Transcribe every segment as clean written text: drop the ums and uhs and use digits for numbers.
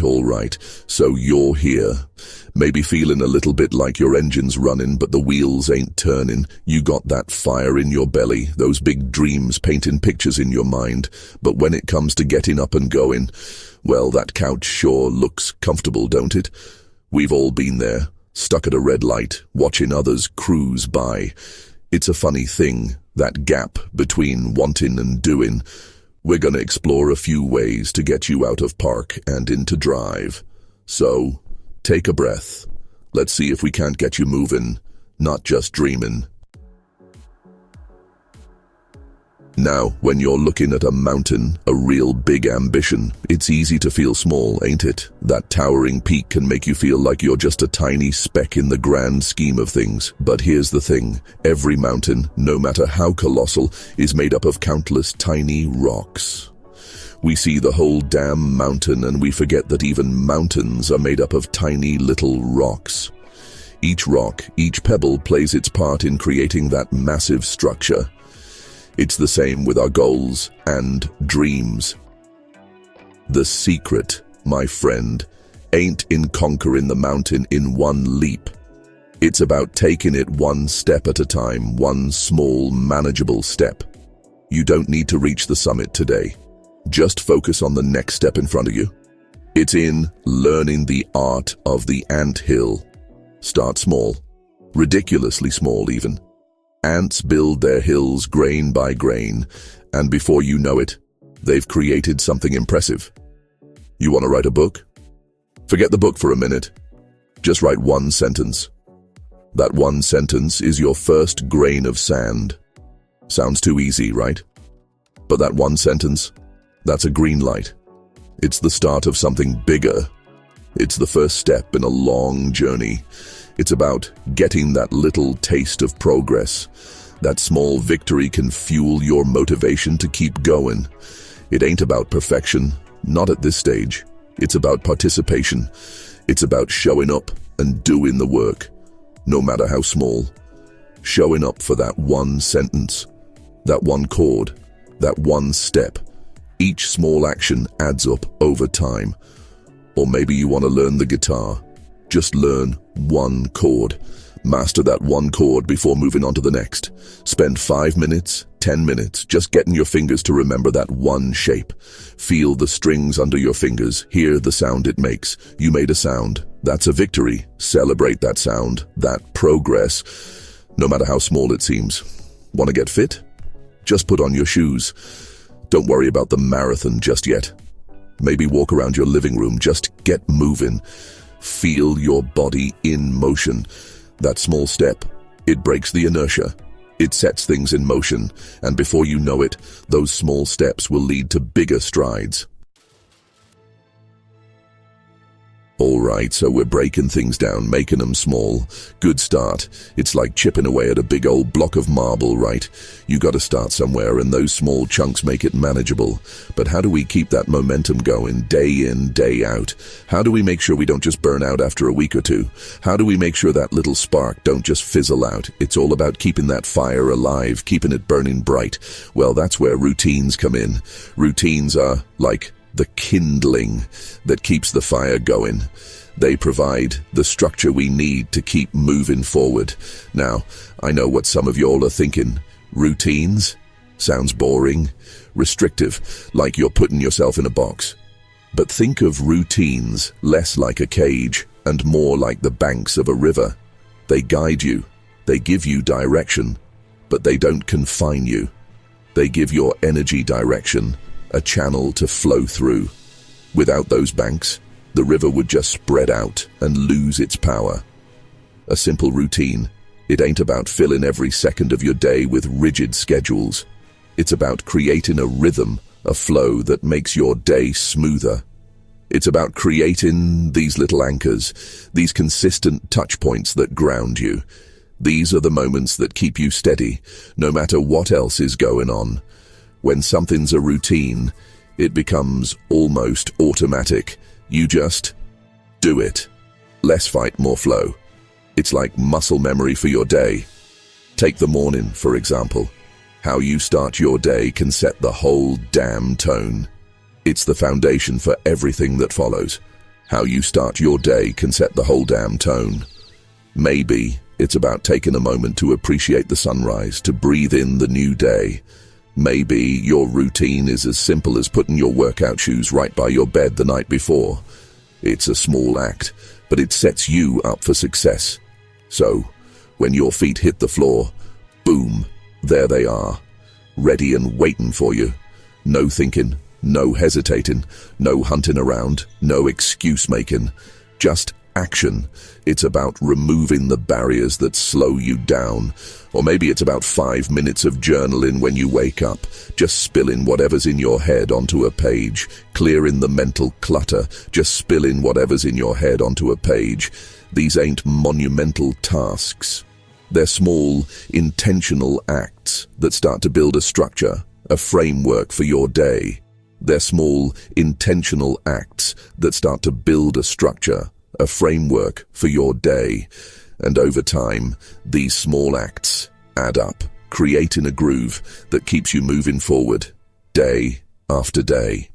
All right. So you're here. Maybe feeling a little bit like your engine's running, but the wheels ain't turning. You got that fire in your belly, those big dreams painting pictures in your mind. But when it comes to getting up and going, well, that couch sure looks comfortable, don't it? We've all been there, stuck at a red light, watching others cruise by. It's a funny thing, that gap between wanting and doing. We're gonna explore a few ways to get you out of park and into drive. So, take a breath. Let's see if we can't get you moving, not just dreaming. Now, when you're looking at a mountain, a real big ambition, it's easy to feel small, ain't it? That towering peak can make you feel like you're just a tiny speck in the grand scheme of things. But here's the thing, every mountain, no matter how colossal, is made up of countless tiny rocks. We see the whole damn mountain and we forget that even mountains are made up of tiny little rocks. Each rock, each pebble plays its part in creating that massive structure. It's the same with our goals and dreams. The secret, my friend, ain't in conquering the mountain in one leap. It's about taking it one step at a time, one small, manageable step. You don't need to reach the summit today. Just focus on the next step in front of you. It's in learning the art of the anthill. Start small, ridiculously small even. Ants build their hills grain by grain, and before you know it, they've created something impressive. You want to write a book? Forget the book for a minute. Just write one sentence. That one sentence is your first grain of sand. Sounds too easy, right? But that one sentence, that's a green light. It's the start of something bigger. It's the first step in a long journey. It's about getting that little taste of progress. That small victory can fuel your motivation to keep going. It ain't about perfection, not at this stage. It's about participation. It's about showing up and doing the work, no matter how small. Showing up for that one sentence, that one chord, that one step. Each small action adds up over time. Or maybe you want to learn the guitar. Just learn one chord. Master that one chord before moving on to the next. Spend 5 minutes, 10 minutes, just getting your fingers to remember that one shape. Feel the strings under your fingers. Hear the sound it makes. You made a sound. That's a victory. Celebrate that sound, that progress, no matter how small it seems. Want to get fit? Just put on your shoes. Don't worry about the marathon just yet. Maybe walk around your living room. Just get moving. Feel your body in motion. That small step, it breaks the inertia. It sets things in motion, and before you know it, those small steps will lead to bigger strides. Alright, so we're breaking things down, making them small. Good start. It's like chipping away at a big old block of marble, right? You gotta start somewhere, and those small chunks make it manageable. But how do we keep that momentum going day in, day out? How do we make sure we don't just burn out after a week or two? How do we make sure that little spark don't just fizzle out? It's all about keeping that fire alive, keeping it burning bright. Well, that's where routines come in. Routines are like the kindling that keeps the fire going. They provide the structure we need to keep moving forward. Now, I know what some of y'all are thinking. Routines? Sounds boring, restrictive, like you're putting yourself in a box. But think of routines less like a cage and more like the banks of a river. They guide you, they give you direction, but they don't confine you. They give your energy direction, a channel to flow through. Without those banks, the river would just spread out and lose its power. A simple routine. It ain't about filling every second of your day with rigid schedules. It's about creating a rhythm, a flow that makes your day smoother. It's about creating these little anchors, these consistent touch points that ground you. These are the moments that keep you steady, no matter what else is going on. When something's a routine, it becomes almost automatic. You just do it. Less fight, more flow. It's like muscle memory for your day. Take the morning, for example. How you start your day can set the whole damn tone. It's the foundation for everything that follows. How you start your day can set the whole damn tone. Maybe it's about taking a moment to appreciate the sunrise, to breathe in the new day. Maybe your routine is as simple as putting your workout shoes right by your bed the night before. It's a small act, but it sets you up for success. So, when your feet hit the floor, boom, there they are, ready and waiting for you. No thinking, no hesitating, no hunting around, no excuse making, just action. It's about removing the barriers that slow you down. Or maybe it's about 5 minutes of journaling when you wake up, just spilling whatever's in your head onto a page, clearing the mental clutter, just spilling whatever's in your head onto a page. These ain't monumental tasks. They're small, intentional acts that start to build a structure, a framework for your day. They're small, intentional acts that start to build a structure, a framework for your day. And over time, these small acts add up, creating a groove that keeps you moving forward, day after day.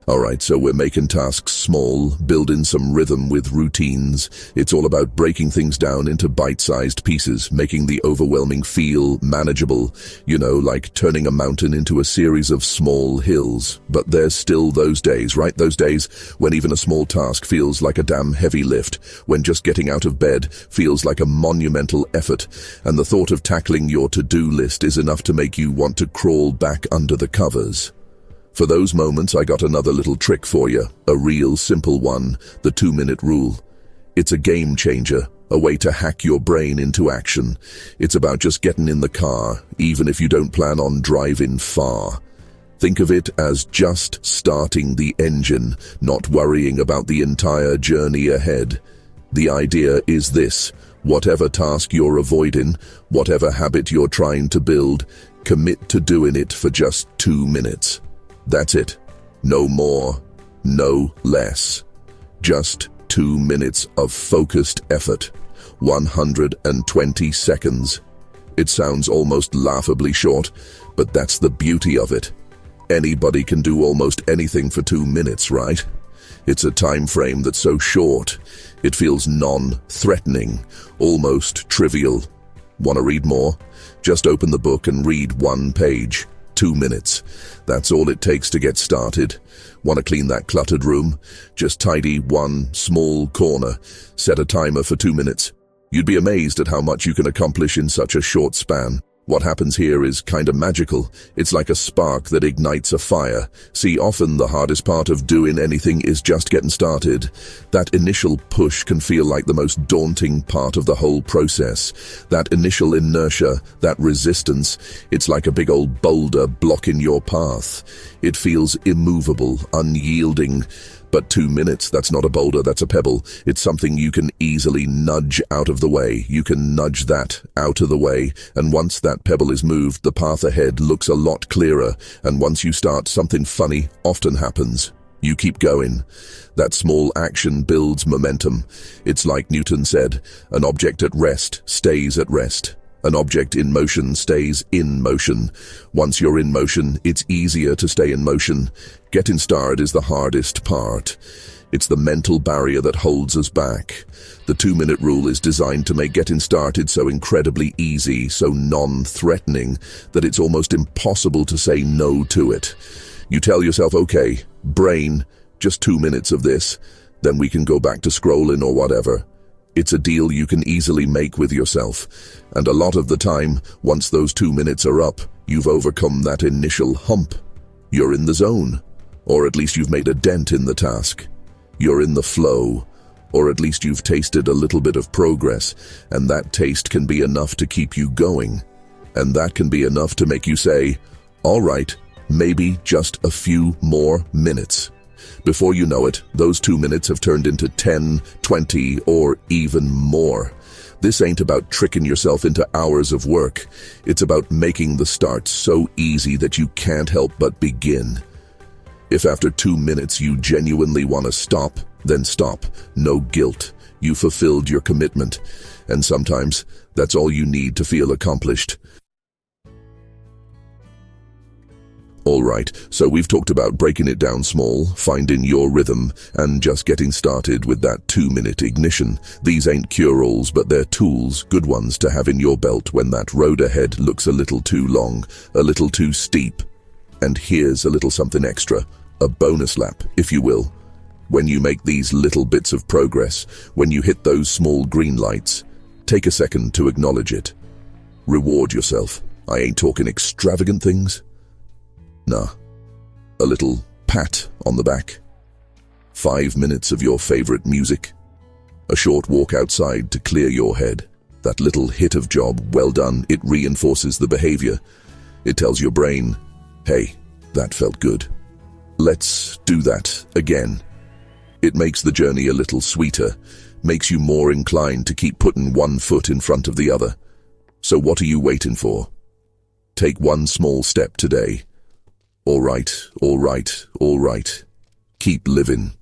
Alright, so we're making tasks small, building some rhythm with routines. It's all about breaking things down into bite-sized pieces, making the overwhelming feel manageable. You know, like turning a mountain into a series of small hills. But there's still those days, right? Those days when even a small task feels like a damn heavy lift, when just getting out of bed feels like a monumental effort, and the thought of tackling your to-do list is enough to make you want to crawl back under the covers. For those moments, I got another little trick for you, a real simple one, the 2-minute rule. It's a game changer, a way to hack your brain into action. It's about just getting in the car, even if you don't plan on driving far. Think of it as just starting the engine, not worrying about the entire journey ahead. The idea is this: whatever task you're avoiding, whatever habit you're trying to build, commit to doing it for just 2 minutes. That's it. No more, no less. Just 2 minutes of focused effort. 120 seconds. It sounds almost laughably short, but that's the beauty of it. Anybody can do almost anything for 2 minutes, right? It's a time frame that's so short, it feels non-threatening, almost trivial. Want to read more? Just open the book and read 1 page. 2 minutes. That's all it takes to get started. Want to clean that cluttered room? Just tidy one small corner. Set a timer for 2 minutes. You'd be amazed at how much you can accomplish in such a short span. What happens here is kind of magical. It's like a spark that ignites a fire. See, often the hardest part of doing anything is just getting started. That initial push can feel like the most daunting part of the whole process. That initial inertia, that resistance, it's like a big old boulder blocking your path. It feels immovable, unyielding. But 2 minutes, that's not a boulder, that's a pebble. It's something you can easily nudge out of the way. You can nudge that out of the way, and once that pebble is moved, the path ahead looks a lot clearer, and once you start, something funny often happens. You keep going. That small action builds momentum. It's like Newton said, an object at rest stays at rest. An object in motion stays in motion. Once you're in motion, it's easier to stay in motion. Getting started is the hardest part. It's the mental barrier that holds us back. The 2-minute rule is designed to make getting started so incredibly easy, so non-threatening, that it's almost impossible to say no to it. You tell yourself, okay, brain, just 2 minutes of this, then we can go back to scrolling or whatever. It's a deal you can easily make with yourself. And a lot of the time, once those 2 minutes are up, you've overcome that initial hump. You're in the zone, or at least you've made a dent in the task. You're in the flow, or at least you've tasted a little bit of progress, and that taste can be enough to keep you going. And that can be enough to make you say, all right, maybe just a few more minutes. Before you know it, those 2 minutes have turned into 10, 20, or even more. This ain't about tricking yourself into hours of work. It's about making the start so easy that you can't help but begin. If after 2 minutes you genuinely want to stop, then stop. No guilt. You fulfilled your commitment. And sometimes, that's all you need to feel accomplished. Alright, so we've talked about breaking it down small, finding your rhythm, and just getting started with that 2-minute ignition. These ain't cure-alls, but they're tools, good ones to have in your belt when that road ahead looks a little too long, a little too steep. And here's a little something extra, a bonus lap, if you will. When you make these little bits of progress, when you hit those small green lights, take a second to acknowledge it. Reward yourself. I ain't talking extravagant things. Nah, a little pat on the back. 5 minutes of your favorite music. A short walk outside to clear your head. That little hit of job, well done, it reinforces the behavior. It tells your brain, hey, that felt good. Let's do that again. It makes the journey a little sweeter, makes you more inclined to keep putting one foot in front of the other. So what are you waiting for? Take one small step today. All right. Keep living.